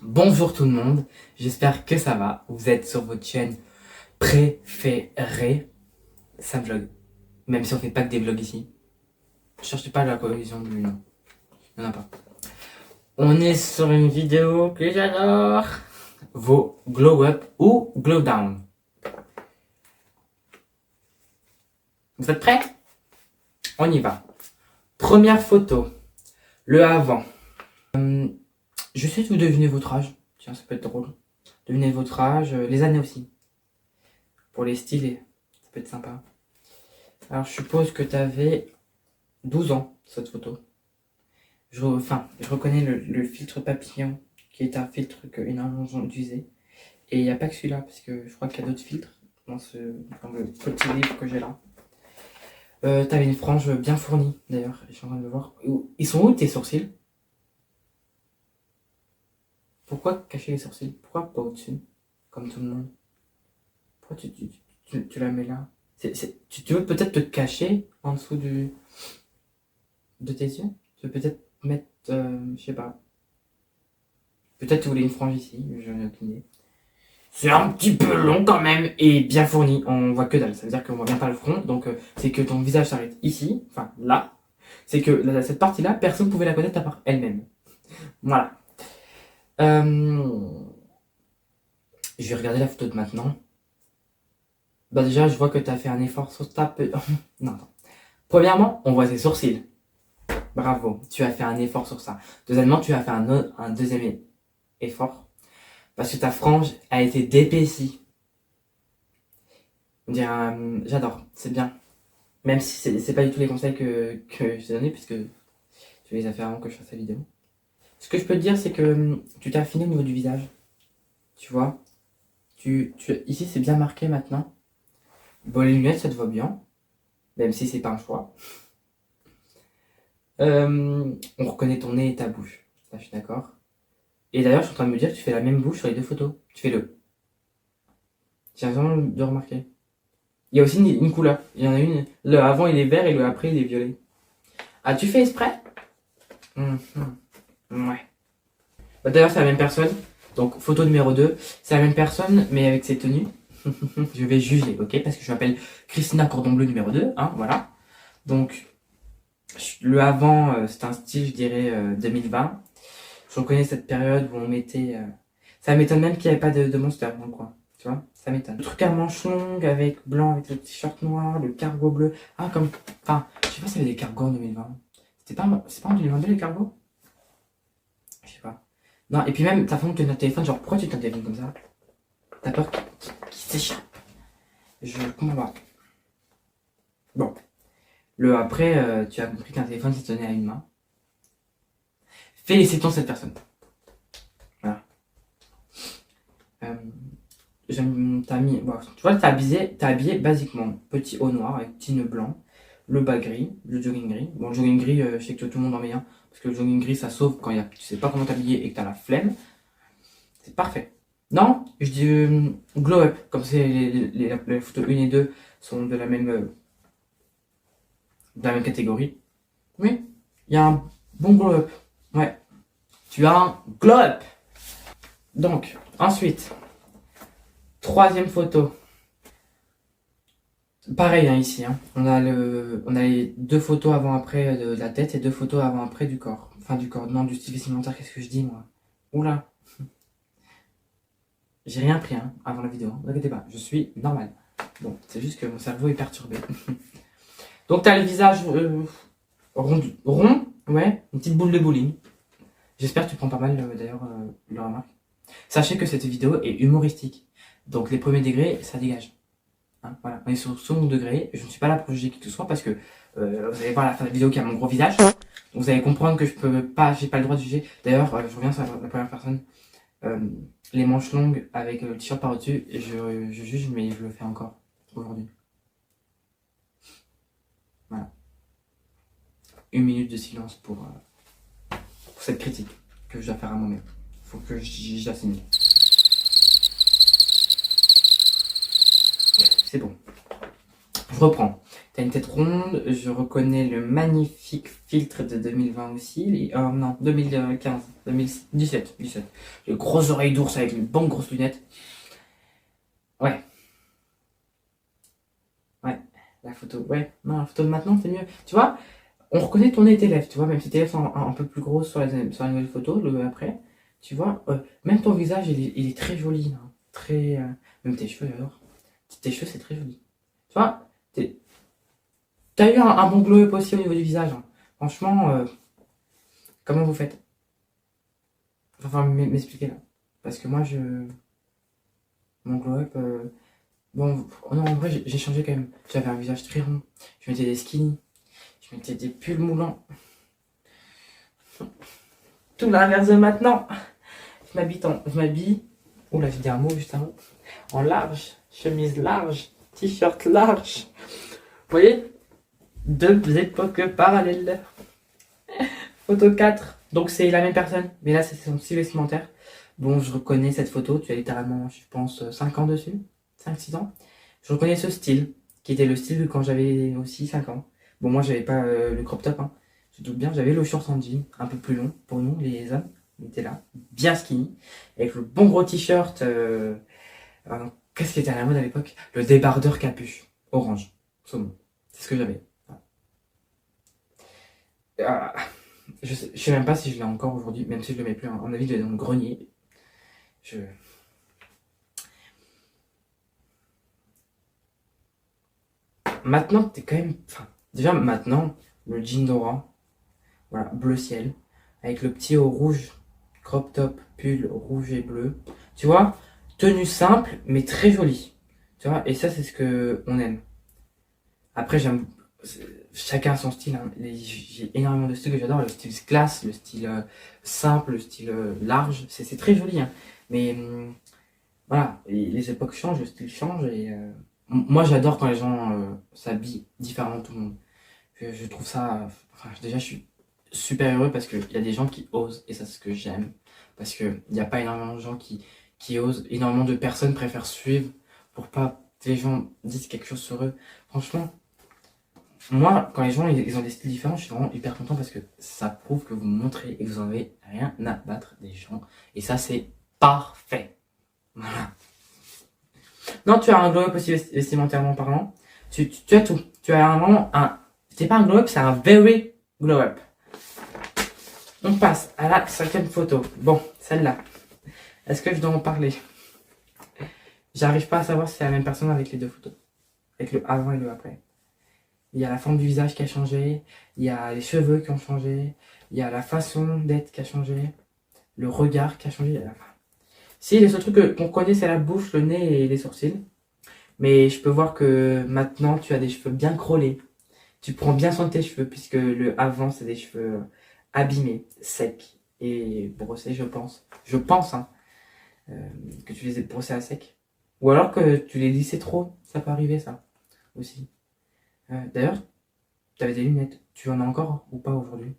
Bonjour tout le monde, j'espère que ça va. Vous êtes sur votre chaîne préférée, Sam Vlog. Même si on fait pas que des vlogs ici. Cherchez pas la cohésion du nom. Il n'y en a pas. On est sur une vidéo que j'adore. Vos glow up ou glow down. Vous êtes prêts? On y va. Première photo. Le avant. Je sais que vous devinez votre âge. Tiens, ça peut être drôle. Devinez votre âge, les années aussi. Pour les styles, ça peut être sympa. Alors, je suppose que tu avais 12 ans, cette photo. Je reconnais le filtre papillon, qui est un filtre que énormément de gens utilisaient. Et il n'y a pas que celui-là, parce que je crois qu'il y a d'autres filtres dans le petit livre que j'ai là. T'avais une frange bien fournie, d'ailleurs. Je suis en train de le voir. Ils sont où tes sourcils? Pourquoi cacher les sourcils? Pourquoi pas au-dessus? Comme tout le monde. Pourquoi tu la mets là? Tu veux peut-être te cacher en dessous de tes yeux? Tu veux peut-être mettre, je sais pas. Peut-être tu voulais une frange ici, j'en ai aucune idée. C'est un petit peu long quand même et bien fourni. On voit que dalle, ça veut dire qu'on voit bien pas le front. Donc c'est que ton visage s'arrête ici, enfin là. C'est que cette partie-là, personne ne pouvait la connaître à part elle-même. Voilà. Je vais regarder la photo de maintenant. Bah déjà, je vois que tu as fait un effort sur ta... non, attends. Premièrement, on voit ses sourcils. Bravo, tu as fait un effort sur ça. Deuxièmement, tu as fait un deuxième effort. Parce que ta frange a été d'épaissie. On dirait, j'adore, c'est bien. Même si c'est pas du tout les conseils que je t'ai donnés, puisque tu les as fait avant que je fasse la vidéo. Ce que je peux te dire, c'est que tu t'es affiné au niveau du visage. Tu vois, ici, c'est bien marqué maintenant. Bon, les lunettes, ça te va bien. Même si c'est pas un choix. On reconnaît ton nez et ta bouche. Ça, je suis d'accord. Et d'ailleurs, je suis en train de me dire que tu fais la même bouche sur les deux photos. Tu fais le. J'ai raison de remarquer. Il y a aussi une couleur. Il y en a une. Le avant, il est vert et le après, il est violet. As-tu fait exprès? Ouais. Bah, d'ailleurs, c'est la même personne. Donc, photo numéro 2. C'est la même personne, mais avec ses tenues. Je vais juger, ok? Parce que je m'appelle Christina Cordon Bleu numéro 2. Hein, voilà. Donc, le avant, c'est un style, je dirais, 2020. Je reconnais cette période où on mettait... Ça m'étonne même qu'il n'y avait pas de Monster dans le coin. Tu vois, ça m'étonne. Le truc à manches longues avec blanc, avec le t-shirt noir, le cargo bleu. Ah, comme... Enfin, je sais pas s'il y avait des cargos en 2020. C'est pas en 2022 les cargos? Je sais pas. Non, et puis même, ta femme te donne un téléphone, genre, pourquoi tu te un téléphone comme ça? T'as peur qu'il s'échappe? Je comprends pas. Bon. Le après, tu as compris qu'un téléphone, c'est donné à une main. Félicitons cette personne. Voilà. T'as mis, bon, tu vois, t'as habillé basiquement. Petit haut noir avec petit nœud blanc, le bas gris, le jogging gris. Bon, le jogging gris, je sais que tout le monde en met un. Parce que le jogging gris, ça sauve quand tu sais pas comment t'habiller et que t'as la flemme. C'est parfait. Non, je dis glow up. Comme c'est les photos 1 et 2 sont de la même catégorie. Oui, il y a un bon glow up. Ouais. Tu as un glow up. Donc, ensuite, troisième photo. Pareil hein, ici, hein. On a les deux photos avant-après de la tête et deux photos avant-après du corps. Enfin du corps, non, du style vestimentaire, qu'est-ce que je dis moi? Oula. J'ai rien pris hein, avant la vidéo, ne vous inquiétez pas, je suis normal. Bon, c'est juste que mon cerveau est perturbé. Donc t'as le visage rond, ouais, une petite boule de bowling. J'espère que tu prends pas mal d'ailleurs le remarque. Sachez que cette vidéo est humoristique. Donc les premiers degrés, ça dégage. Hein, voilà, on est sur second degré. Je ne suis pas là pour juger qui que ce soit parce que vous allez voir à la fin de la vidéo qu'il y a mon gros visage. Donc, vous allez comprendre que j'ai pas le droit de juger. D'ailleurs, je reviens sur la première personne. Les manches longues avec le t-shirt par-dessus, je juge, mais je le fais encore aujourd'hui. Voilà. 1 minute de silence pour cette critique que je dois faire à moi-même. Faut que j'assimile. C'est bon. Je reprends. T'as une tête ronde, je reconnais le magnifique filtre de 2020 aussi, oh non, 2015, 2017. Les grosses oreilles d'ours avec une bonne grosse lunette. Ouais, ouais, la photo, ouais, non, la photo de maintenant c'est mieux. Tu vois, on reconnaît ton nez et tes lèvres, tu vois, même si tes lèvres sont un peu plus grosses sur la nouvelle photo, le après, tu vois, même ton visage il est très joli, hein, très, même tes cheveux, j'adore. Tes cheveux c'est très joli. Tu vois, t'as eu un bon glow-up aussi au niveau du visage, hein. Franchement, comment vous faites? Enfin, m'expliquer là. Parce que moi, mon glow-up, bon, non, en vrai, j'ai changé quand même. J'avais un visage très rond. Je mettais des skinny. Je mettais des pulls moulants. Tout l'inverse de maintenant. Je m'habille. Oh là, j'ai dit un mot juste avant. En large. Chemise large. T-shirt large. Vous voyez? Deux époques parallèles. Photo 4. Donc c'est la même personne, mais là c'est son style vestimentaire. Bon, je reconnais cette photo, tu as littéralement, je pense, 5 ans dessus. 5 6 ans. Je reconnais ce style, qui était le style quand j'avais aussi 5 ans. Bon, moi j'avais pas le crop top, hein. Je doute bien, j'avais le short en jean, un peu plus long pour nous, les hommes. On était là, bien skinny, avec le bon gros t-shirt. Qu'est-ce qui était à la mode à l'époque? Le débardeur capuche, orange, saumon. C'est ce que j'avais. Voilà. Je sais même pas si je l'ai encore aujourd'hui, même si je le mets plus. En avis, je l'ai dans le grenier. Je... Maintenant, t'es quand même. Enfin, déjà, maintenant, le jean Dora, voilà, bleu ciel, avec le petit haut rouge, crop top, pull rouge et bleu. Tu vois, tenue simple, mais très jolie. Tu vois, et ça, c'est ce que on aime. Après, j'aime. Chacun a son style, hein. J'ai énormément de styles que j'adore. Le style classe, le style simple, le style large. C'est très joli, hein. Mais voilà, les époques changent, le style change. Et moi, j'adore quand les gens s'habillent différemment de tout le monde. Je trouve ça. Enfin, déjà, je suis super heureux parce qu'il y a des gens qui osent. Et ça, c'est ce que j'aime. Parce qu'il n'y a pas énormément de gens qui osent. Énormément de personnes préfèrent suivre pour pas que les gens disent quelque chose sur eux. Franchement. Moi, quand les gens ils ont des styles différents, je suis vraiment hyper content parce que ça prouve que vous montrez et que vous en avez rien à battre des gens. Et ça, c'est parfait. Voilà. Non, tu as un glow-up aussi vestimentairement parlant. Tu as tout. Tu as vraiment un. C'est pas un glow-up, c'est un very glow-up. On passe à la 5e photo. Bon, celle-là. Est-ce que je dois en parler? J'arrive pas à savoir si c'est la même personne avec les deux photos. Avec le avant et le après. Il y a la forme du visage qui a changé, il y a les cheveux qui ont changé, il y a la façon d'être qui a changé, le regard qui a changé. Si, le seul truc qu'on connaît, c'est la bouche, le nez et les sourcils. Mais je peux voir que maintenant, tu as des cheveux bien crôlés. Tu prends bien soin de tes cheveux, puisque le avant, c'est des cheveux abîmés, secs et brossés, je pense. Je pense, hein, que tu les aies brossés à sec. Ou alors que tu les lissais trop. Ça peut arriver, ça, aussi. D'ailleurs, tu avais des lunettes. Tu en as encore ou pas aujourd'hui?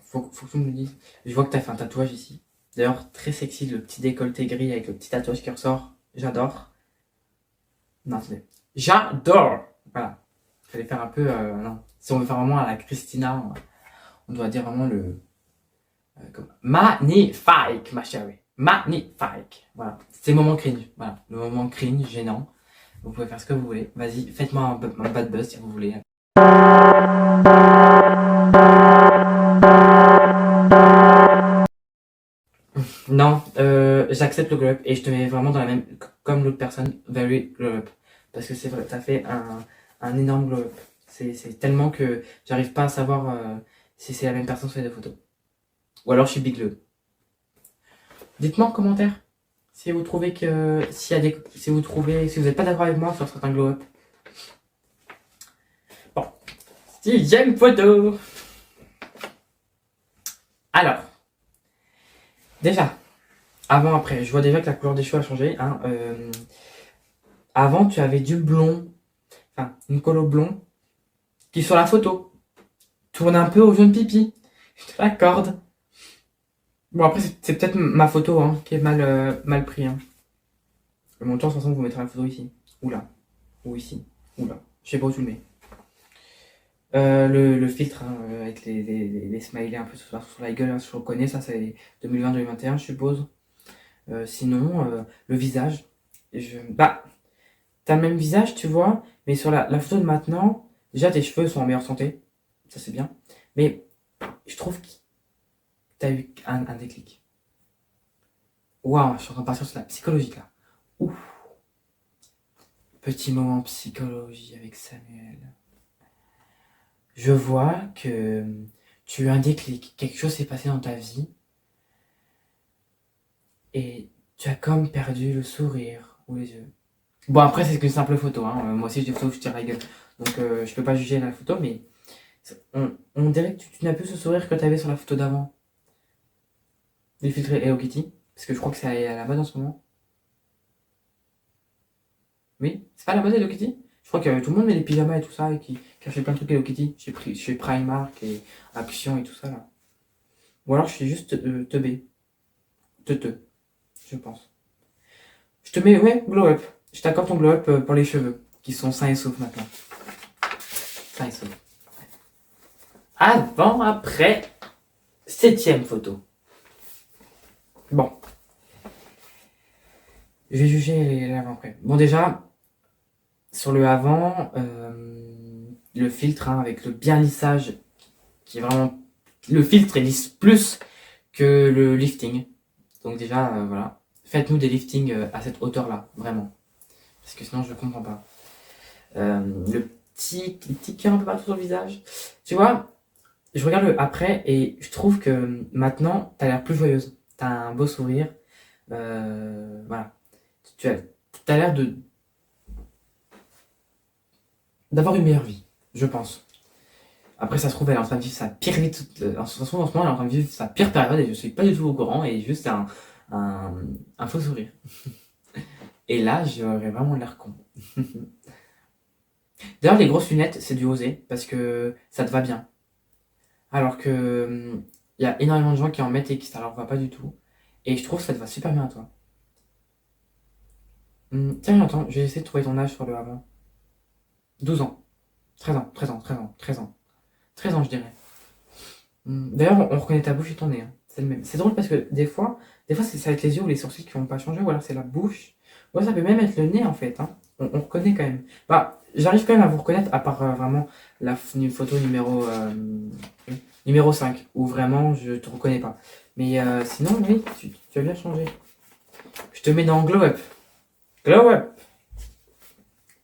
Faut que tu me le dises. Je vois que tu as fait un tatouage ici. D'ailleurs, très sexy, le petit décolleté gris avec le petit tatouage qui ressort. J'adore. Non, attendez. J'adore. Voilà. Fallait faire un peu. Non. Si on veut faire vraiment à la Christina, on doit dire vraiment le. Magnifique, ma chérie. Magnifique. Voilà. C'est le moment cringe. Voilà. Le moment cringe, gênant. Vous pouvez faire ce que vous voulez. Vas-y, faites-moi un bad buzz si vous voulez. Non, j'accepte le glow up et je te mets vraiment dans la même, comme l'autre personne, very glow up. Parce que c'est vrai, t'as fait un énorme glow up. C'est tellement que j'arrive pas à savoir si c'est la même personne sur les deux photos. Ou alors je suis big glow. Dites-moi en commentaire si vous trouvez que, si vous n'êtes pas d'accord avec moi sur certains glow up. Bon, 6e photo. Alors, déjà, avant, après, je vois déjà que la couleur des cheveux a changé, hein. Avant, tu avais du blond, enfin, une colo blond, qui sur la photo tourne un peu au jaune pipi. Je te l'accorde. Bon, après, c'est peut-être ma photo, hein, qui est mal pris, hein. Le montant, de toute façon, vous mettrez la photo ici. ou là, ou ici, ou là. Je sais pas où tu le mets. Le filtre hein, avec les smileys un peu sur la gueule, hein, je reconnais, ça c'est 2020-2021 je suppose. Sinon, le visage, bah, t'as le même visage, tu vois, mais sur la photo de maintenant, déjà tes cheveux sont en meilleure santé, ça c'est bien, mais je trouve que t'as eu un déclic. Waouh, je suis en train de partir sur la psychologie là. Ouf, petit moment psychologie avec Samuel. Je vois que tu as eu un déclic, quelque chose s'est passé dans ta vie et tu as comme perdu le sourire ou les yeux. Bon, après, c'est qu'une simple photo. Hein. Moi aussi, j'ai des photos où je tire la gueule. Donc, je peux pas juger la photo, mais on dirait que tu n'as plus ce sourire que tu avais sur la photo d'avant. Les filtres Hello Kitty. Parce que je crois que c'est à la mode en ce moment. Oui, c'est pas à la mode Hello Kitty. Je crois que tout le monde met des pyjamas et tout ça et qui achète plein de trucs Hello Kitty. Chez Primark et Action et tout ça là. Ou alors je suis juste teubé. Teuteux, je pense. Je te mets, ouais, glow up. Je t'accorde ton glow up pour les cheveux, qui sont sains et saufs maintenant. Sains et saufs. Avant, après, 7ème photo. Bon, je vais juger l'avant-après. Bon, déjà, sur le avant, le filtre hein, avec le bien lissage, qui est vraiment. Le filtre, il lisse plus que le lifting. Donc, déjà, voilà. Faites-nous des liftings à cette hauteur-là, vraiment. Parce que sinon, je ne comprends pas. Le petit cœur un peu partout sur le visage. Tu vois, je regarde le après et je trouve que maintenant, t'as l'air plus joyeuse. T'as un beau sourire. Voilà. Tu as l'air d'avoir une meilleure vie, je pense. Après, ça se trouve, elle est en train de vivre sa pire vie. En ce moment, elle est en train de vivre sa pire période et je suis pas du tout au courant et juste un, un faux sourire. Et là, j'aurais vraiment l'air con. D'ailleurs, les grosses lunettes, c'est du osé parce que ça te va bien. Alors que il y a énormément de gens qui en mettent et qui ça leur va pas du tout. Et je trouve que ça te va super bien à toi. Tiens, attends, je vais essayer de trouver ton âge sur le avant. 12 ans. 13 ans, 13 ans, 13 ans, 13 ans. 13 ans, je dirais. D'ailleurs, on reconnaît ta bouche et ton nez. Hein. C'est le même. C'est drôle parce que des fois c'est avec les yeux ou les sourcils qui vont pas changer, ou alors c'est la bouche. Ou alors ça peut même être le nez en fait. Hein. On reconnaît quand même. Bah, j'arrive quand même à vous reconnaître, à part vraiment la photo numéro 5, où vraiment je te reconnais pas. Mais sinon, oui, tu as bien changé. Je te mets dans Glow Up. Glow Up.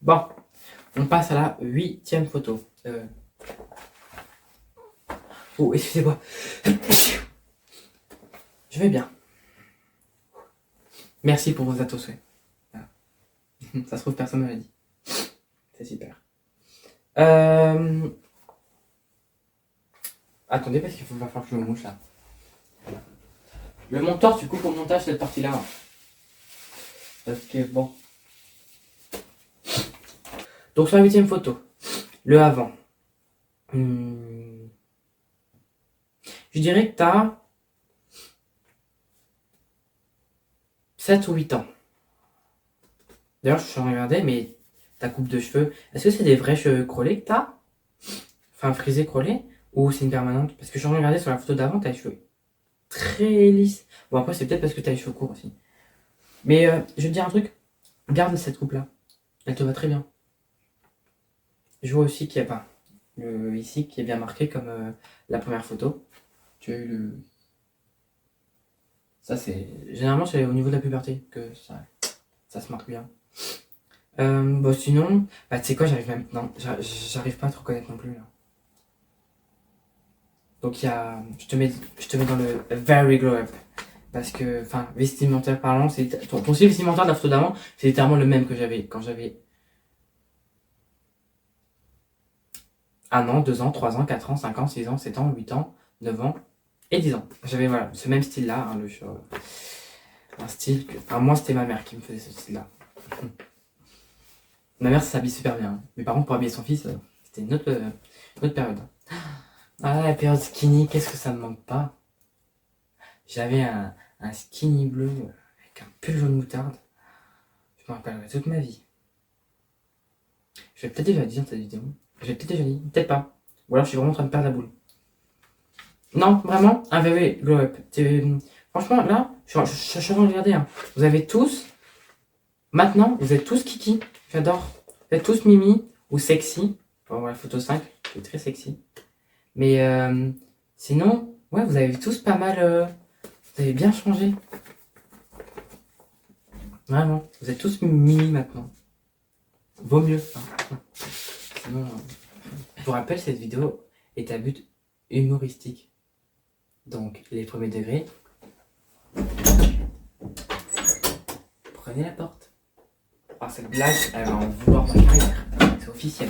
Bon, on passe à la 8ème photo. Oh, excusez-moi. Je vais bien. Merci pour vos attentions. Voilà. Ça se trouve, personne ne me l'a dit. C'est super. Attendez, parce qu'il va falloir que je me mouche là. Le monteur, tu coupes au montage cette partie-là. Hein. Parce que bon. Donc, sur la 8ème photo, le avant. Je dirais que t'as 7 ou 8 ans. D'ailleurs, je suis en train de regarder, mais ta coupe de cheveux, est-ce que c'est des vrais cheveux crôlés que t'as? Enfin, frisés crôlés? Ou c'est une permanente? Parce que je suis en train de regarder sur la photo d'avant, t'as les cheveux très lisses. Bon, après, c'est peut-être parce que t'as les cheveux courts aussi. Mais je vais te dire un truc. Garde cette coupe-là. Elle te va très bien. Je vois aussi qu'il y a pas. Ici, qui est bien marqué comme la première photo. Tu as eu le. Ça, c'est. Généralement, c'est au niveau de la puberté que ça se marque bien. Bon, sinon, bah, tu sais quoi, j'arrive même. Non, j'arrive pas à te reconnaître non plus là. Donc, il y a. Je te mets dans le Very Glow Up. Parce que, enfin, vestimentaire parlant, ton style vestimentaire de la photo d'avant, c'est littéralement le même que j'avais quand j'avais 1 an, 2 ans, 3 ans, 4 ans, 5 ans, 6 ans, 7 ans, 8 ans, 9 ans et 10 ans. J'avais voilà, ce même style-là, hein, un style que. Enfin, moi, c'était ma mère qui me faisait ce style-là. Ma mère s'habille super bien. Mes parents, pour habiller son fils, c'était une autre période. Ah, la période skinny, qu'est-ce que ça me manque pas? J'avais un skinny bleu avec un pull jaune moutarde. Je me rappellerai toute ma vie. Je l'ai peut-être déjà dit dans cette vidéo. Je l'ai peut-être déjà dit, peut-être pas. Ou alors je suis vraiment en train de perdre la boule. Non, vraiment, un VV Glow Up. Franchement, là, je suis en train de regarder. Hein. Vous avez tous, maintenant, vous êtes tous Kiki. J'adore. Vous êtes tous Mimi ou sexy. Bon, voilà, photo 5, c'est très sexy. Mais sinon, ouais, vous avez tous pas mal. Vous avez bien changé. Vraiment, vous êtes tous Mimi maintenant. Vaut mieux. Hein. Sinon, je vous rappelle, cette vidéo est à but humoristique. Donc, les premiers degrés. Prenez la porte. Ah, cette blague, elle va en vouloir ma carrière. C'est officiel.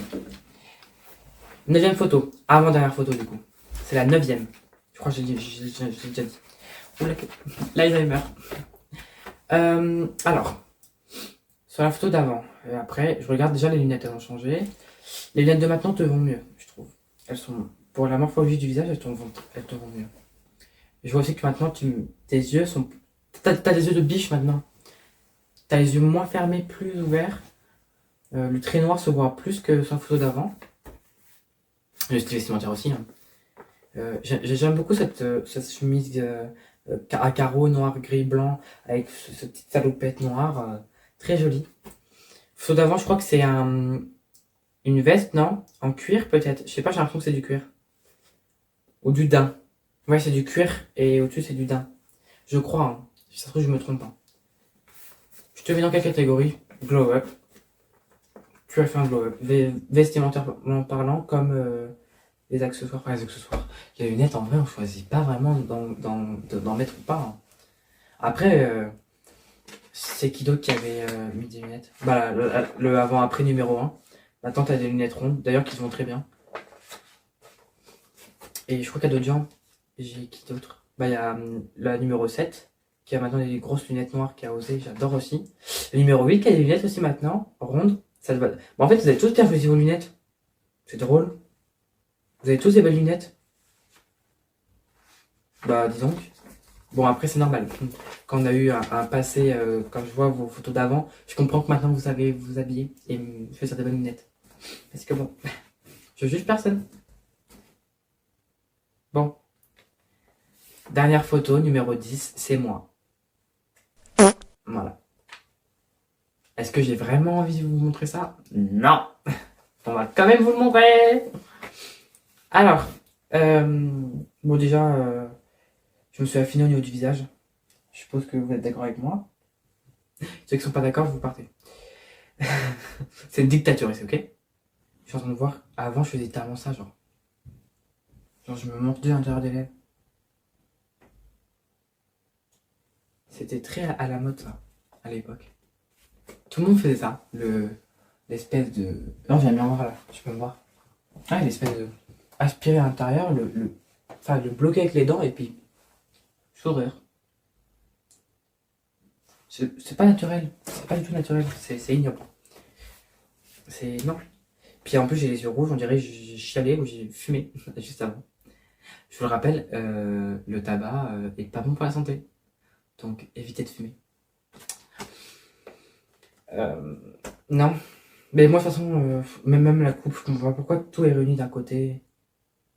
9ème photo. Avant-dernière photo, du coup. C'est la 9ème. Je crois que j'ai déjà dit. Oula, l'Alzheimer. Alors, sur la photo d'avant. Après, je regarde déjà les lunettes, elles ont changé. Les lunettes de maintenant te vont mieux, je trouve. Elles sont, pour la morphologie du visage, elles te vont mieux. Je vois aussi que maintenant, tes yeux sont... T'as des yeux de biche maintenant. T'as les yeux moins fermés, plus ouverts. Le trait noir se voit plus que sur la photo d'avant. Le style vestimentaire aussi. Hein. J'aime beaucoup cette chemise à carreaux noir, gris, blanc, avec cette petite salopette noire. Très jolie. Photo d'avant, je crois que c'est une veste, non? En cuir peut-être. Je sais pas, j'ai l'impression que c'est du cuir. Ou du daim. Ouais, c'est du cuir et au-dessus c'est du daim. Je crois. Hein. Si ça se trouve, je me trompe pas. Je te mets dans quelle catégorie? Glow up. Tu as fait un glow up. Vestimentairement parlant, comme les accessoires. Enfin, les accessoires. Les lunettes, en vrai, on choisit pas vraiment d'en mettre ou pas. Hein. Après, c'est qui d'autre qui avait mis des lunettes? Bah, le avant-après numéro 1. Maintenant, t'as des lunettes rondes, d'ailleurs, qui se vont très bien. Et je crois qu'il y a d'autres gens. J'ai qui d'autre? Bah, il y a la numéro 7, qui a maintenant des grosses lunettes noires, qui a osé, j'adore aussi. Le numéro 8, qui a des lunettes aussi maintenant, rondes. Ça te va. Bon, en fait, vous avez tous bien choisi vos lunettes. C'est drôle. Vous avez tous des belles lunettes. Bah, dis donc. Bon, après, c'est normal. Quand on a eu un passé, quand je vois vos photos d'avant, je comprends que maintenant vous savez vous habiller et faire des bonnes lunettes. Parce que bon, je juge personne. Bon. Dernière photo, numéro 10, c'est moi. Voilà. Est-ce que j'ai vraiment envie de vous montrer ça? Non. On va quand même vous le montrer. Alors, bon déjà, je me suis affiné au niveau du visage. Je suppose que vous êtes d'accord avec moi. Ceux qui sont pas d'accord, vous partez. C'est une dictature ici, ok? Je suis en train de voir. Avant, je faisais tellement ça, genre. Genre, je me mordais à l'intérieur des lèvres. C'était très à la mode, ça, à l'époque. Tout le monde faisait ça. L'espèce de... Non, j'ai un miroir là, tu peux me voir. Ah, l'espèce de... Aspirer à l'intérieur, enfin, le bloquer avec les dents et puis... sourire. C'est pas naturel. C'est pas du tout naturel. C'est ignoble. C'est... Non. Puis en plus, j'ai les yeux rouges, on dirait que j'ai chialé ou j'ai fumé juste avant. Je vous le rappelle, le tabac est pas bon pour la santé. Donc, évitez de fumer. Non. Mais moi, de toute façon, même la coupe, je comprends pas pourquoi tout est réuni d'un côté.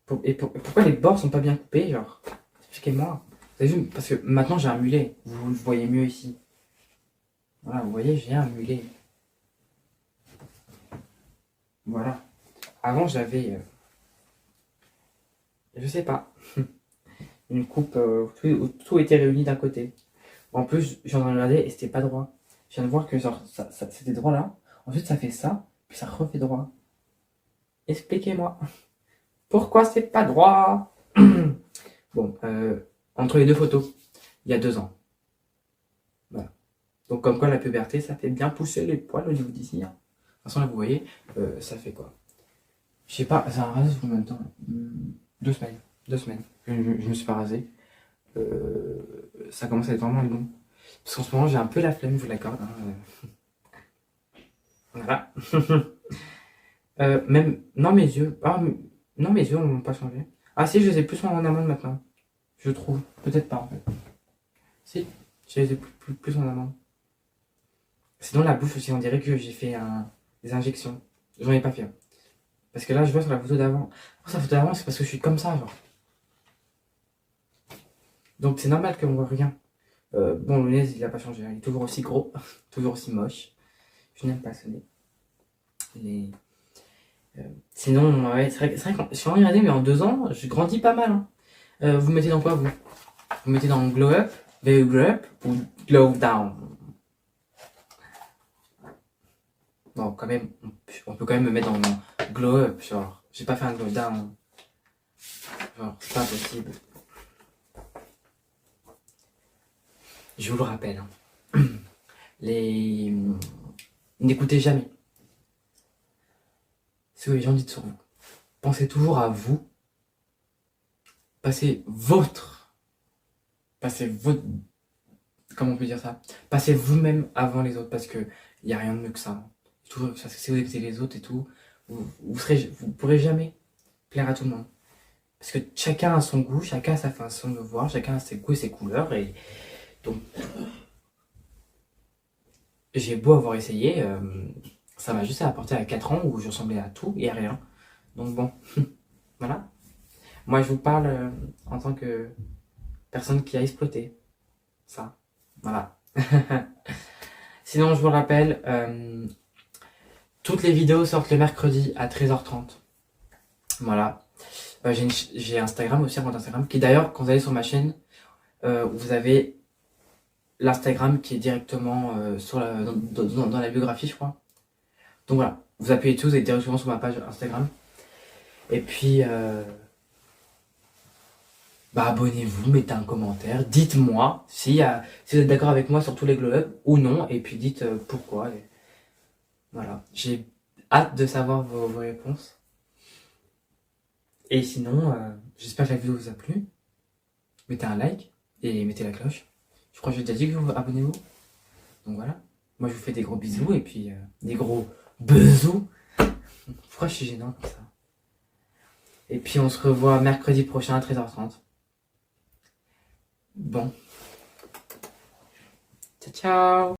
Pourquoi les bords sont pas bien coupés, genre. Expliquez-moi. Vous avez vu? Parce que maintenant, j'ai un mulet. Vous le voyez mieux ici. Voilà, vous voyez, j'ai un mulet. Voilà. Avant, j'avais... je sais pas. Une coupe où tout était réuni d'un côté. En plus, j'en ai regardé et c'était pas droit. Je viens de voir que genre, c'était droit là. Ensuite, ça fait ça, puis ça refait droit. Expliquez-moi. Pourquoi c'est pas droit? Bon, entre les deux photos, il y a 2 ans. Voilà. Donc, comme quoi la puberté, ça fait bien pousser les poils au niveau d'ici. Hein. De toute façon, là, vous voyez, ça fait quoi? Je sais pas, ça a rasé sur combien de temps? 2 semaines. 2 semaines. Je me suis pas rasé. Ça commence à être vraiment long. Parce qu'en ce moment, j'ai un peu la flemme, je vous l'accorde. Hein. Voilà. Même. Non, mes yeux. Ah, non, mes yeux n'ont pas changé. Ah, si, je les ai plus en amande maintenant. Je trouve. Peut-être pas, en fait. Si, je les ai plus en amande. Sinon, la bouche aussi, on dirait que j'ai fait des injections. J'en ai pas fait. Parce que là, je vois sur la photo d'avant. Sur la photo d'avant, c'est parce que je suis comme ça, genre. Donc c'est normal qu'on voit rien. Bon, le nez, il a pas changé. Il est toujours aussi gros, toujours aussi moche. Je n'aime pas ce nez. Les... Sinon, ouais, c'est vrai que je suis en regardé, mais en 2 ans, je grandis pas mal. Hein. Vous mettez dans quoi, vous? Vous mettez dans Glow Up, Very Glow Up ou Glow Down? Bon, quand même, on peut quand même me mettre dans mon Glow Up, genre. J'ai pas fait un Glow Down. Genre, c'est pas possible. Je vous le rappelle. Hein. N'écoutez jamais ce que les gens disent sur vous. Pensez toujours à vous. Passez votre. Comment on peut dire ça? Passez vous-même avant les autres parce que il n'y a rien de mieux que ça. Toujours, parce que si vous écoutez les autres et tout, vous pourrez jamais plaire à tout le monde. Parce que chacun a son goût, chacun a sa façon de voir, chacun a ses goûts et ses couleurs. Et donc, j'ai beau avoir essayé, ça m'a juste apporté à 4 ans où je ressemblais à tout et à rien. Donc bon, voilà. Moi, je vous parle en tant que personne qui a exploité ça. Voilà. Sinon, je vous rappelle, toutes les vidéos sortent le mercredi à 13h30. Voilà. J'ai Instagram aussi, un compte Instagram, qui d'ailleurs, quand vous allez sur ma chaîne, vous avez l'Instagram qui est directement dans la biographie, je crois. Donc voilà, vous appuyez dessus, vous êtes directement sur ma page Instagram. Et puis, abonnez-vous, mettez un commentaire, dites-moi si vous êtes d'accord avec moi sur tous les glow up ou non, et puis dites pourquoi. Et voilà, j'ai hâte de savoir vos réponses. Et sinon, j'espère que la vidéo vous a plu. Mettez un like et mettez la cloche. Je crois que j'ai déjà dit que vous abonnez-vous. Donc voilà, moi je vous fais des gros bisous et puis des gros besous. Pourquoi je suis gênant comme ça? Et puis on se revoit mercredi prochain à 13h30. Bon. Ciao, ciao.